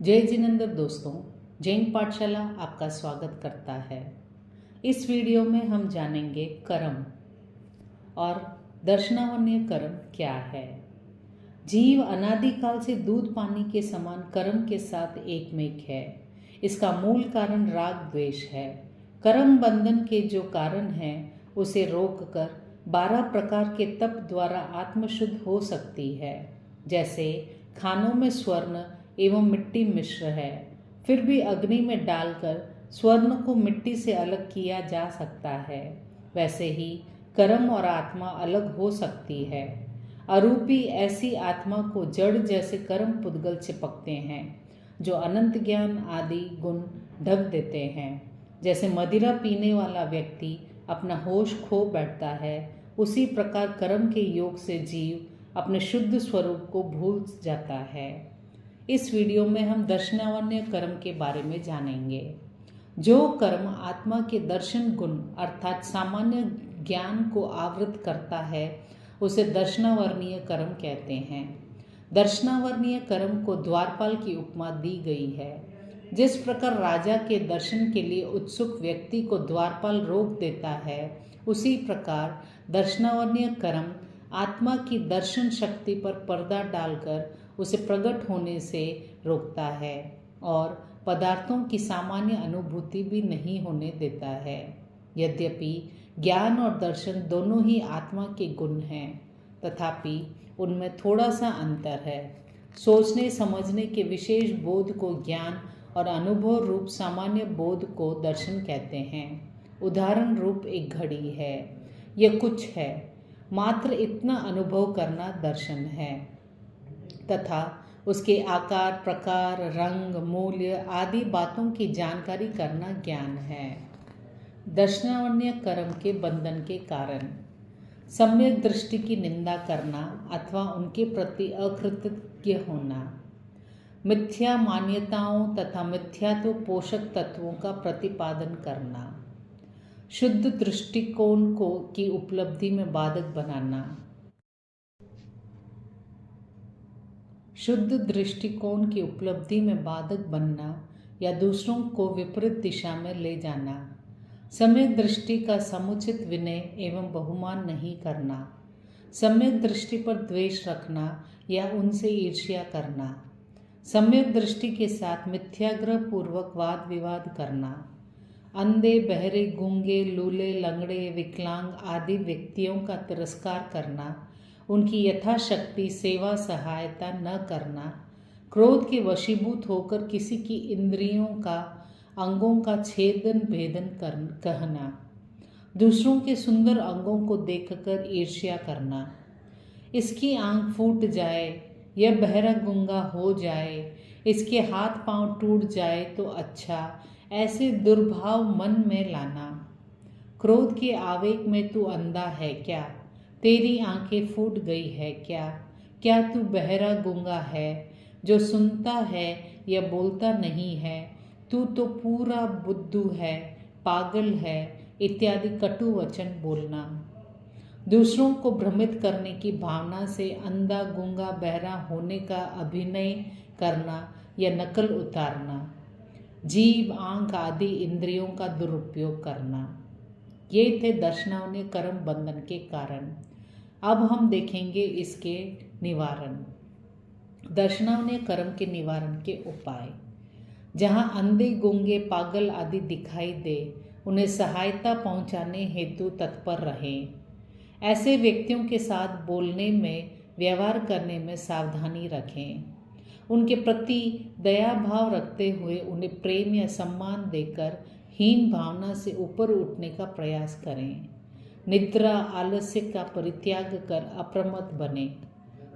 जय जिनेंद्र दोस्तों, जैन पाठशाला आपका स्वागत करता है। इस वीडियो में हम जानेंगे कर्म और दर्शनावन्य कर्म क्या है। जीव अनादिकाल से दूध पानी के समान कर्म के साथ एकमेक है। इसका मूल कारण राग द्वेष है। कर्म बंधन के जो कारण है उसे रोककर 12 प्रकार के तप द्वारा आत्मशुद्ध हो सकती है। जैसे खानों में स्वर्ण एवं मिट्टी मिश्र है, फिर भी अग्नि में डालकर स्वर्ण को मिट्टी से अलग किया जा सकता है। वैसे ही कर्म और आत्मा अलग हो सकती है। अरूपी ऐसी आत्मा को जड़ जैसे कर्म पुद्गल चिपकते हैं जो अनंत ज्ञान आदि गुण ढक देते हैं। जैसे मदिरा पीने वाला व्यक्ति अपना होश खो बैठता है, उसी प्रकार कर्म के योग से जीव अपने शुद्ध स्वरूप को भूल जाता है। इस वीडियो में हम दर्शनावन्य कर्म के बारे में जानेंगे। जो कर्म आत्मा के दर्शन गुण अर्थात सामान्य ज्ञान को आवृत करता है उसे दर्शनावर्णीय कर्म कहते हैं। दर्शनावर्णीय कर्म को द्वारपाल की उपमा दी गई है। जिस प्रकार राजा के दर्शन के लिए उत्सुक व्यक्ति को द्वारपाल रोक देता है, उसी प्रकार दर्शनावर्णीय कर्म आत्मा की दर्शन शक्ति पर पर्दा डालकर उसे प्रकट होने से रोकता है और पदार्थों की सामान्य अनुभूति भी नहीं होने देता है। यद्यपि ज्ञान और दर्शन दोनों ही आत्मा के गुण हैं, तथापि उनमें थोड़ा सा अंतर है। सोचने समझने के विशेष बोध को ज्ञान और अनुभव रूप सामान्य बोध को दर्शन कहते हैं। उदाहरण रूप एक घड़ी है, यह कुछ है, मात्र इतना अनुभव करना दर्शन है, तथा उसके आकार प्रकार रंग मूल्य आदि बातों की जानकारी करना ज्ञान है। दर्शनावन्य कर्म के बंधन के कारण सम्यक दृष्टि की निंदा करना अथवा उनके प्रति अकृतज्ञ होना, मिथ्या मान्यताओं तथा मिथ्यात्व पोषक तत्वों का प्रतिपादन करना, शुद्ध दृष्टिकोण को की उपलब्धि में बाधक बनाना, शुद्ध दृष्टिकोण की उपलब्धि में बाधक बनना या दूसरों को विपरीत दिशा में ले जाना, सम्यक दृष्टि का समुचित विनय एवं बहुमान नहीं करना, सम्यक दृष्टि पर द्वेष रखना या उनसे ईर्ष्या करना, सम्यक दृष्टि के साथ मिथ्याग्रह पूर्वक वाद विवाद करना, अंधे बहरे गूंगे लूले लंगड़े विकलांग आदि व्यक्तियों का तिरस्कार करना, उनकी यथाशक्ति सेवा सहायता न करना, क्रोध के वशीभूत होकर किसी की इंद्रियों का अंगों का छेदन भेदन कहना, दूसरों के सुंदर अंगों को देखकर ईर्ष्या करना, इसकी आंख फूट जाए, यह बहरा गूंगा हो जाए, इसके हाथ पांव टूट जाए तो अच्छा, ऐसे दुर्भाव मन में लाना। क्रोध के आवेग में तू अंधा है क्या? तेरी आंखें फूट गई है क्या? क्या तू बहरा गूंगा है जो सुनता है या बोलता नहीं है? तू तो पूरा बुद्धू है, पागल है इत्यादि कटु वचन बोलना। दूसरों को भ्रमित करने की भावना से अंधा गूंगा बहरा होने का अभिनय करना या नकल उतारना, जीभ आंख आदि इंद्रियों का दुरुपयोग करना। ये थे दर्शनावन्य कर्म बंधन के कारण। अब हम देखेंगे इसके निवारण। दर्शनावन्य कर्म के निवारण के उपाय। जहाँ अंधे गूंगे पागल आदि दिखाई दे, उन्हें सहायता पहुँचाने हेतु तत्पर रहें। ऐसे व्यक्तियों के साथ बोलने में व्यवहार करने में सावधानी रखें। उनके प्रति दया भाव रखते हुए उन्हें प्रेम या सम्मान देकर हीन भावना से ऊपर उठने का प्रयास करें। निद्रा आलस्य का परित्याग कर अप्रमत्त बने।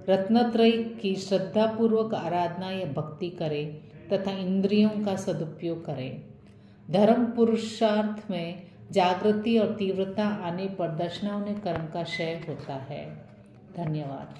रत्नत्रय की श्रद्धापूर्वक आराधना या भक्ति करें तथा इंद्रियों का सदुपयोग करें। धर्म पुरुषार्थ में जागृति और तीव्रता आने पर दर्शनावन्य कर्म का क्षय होता है। धन्यवाद।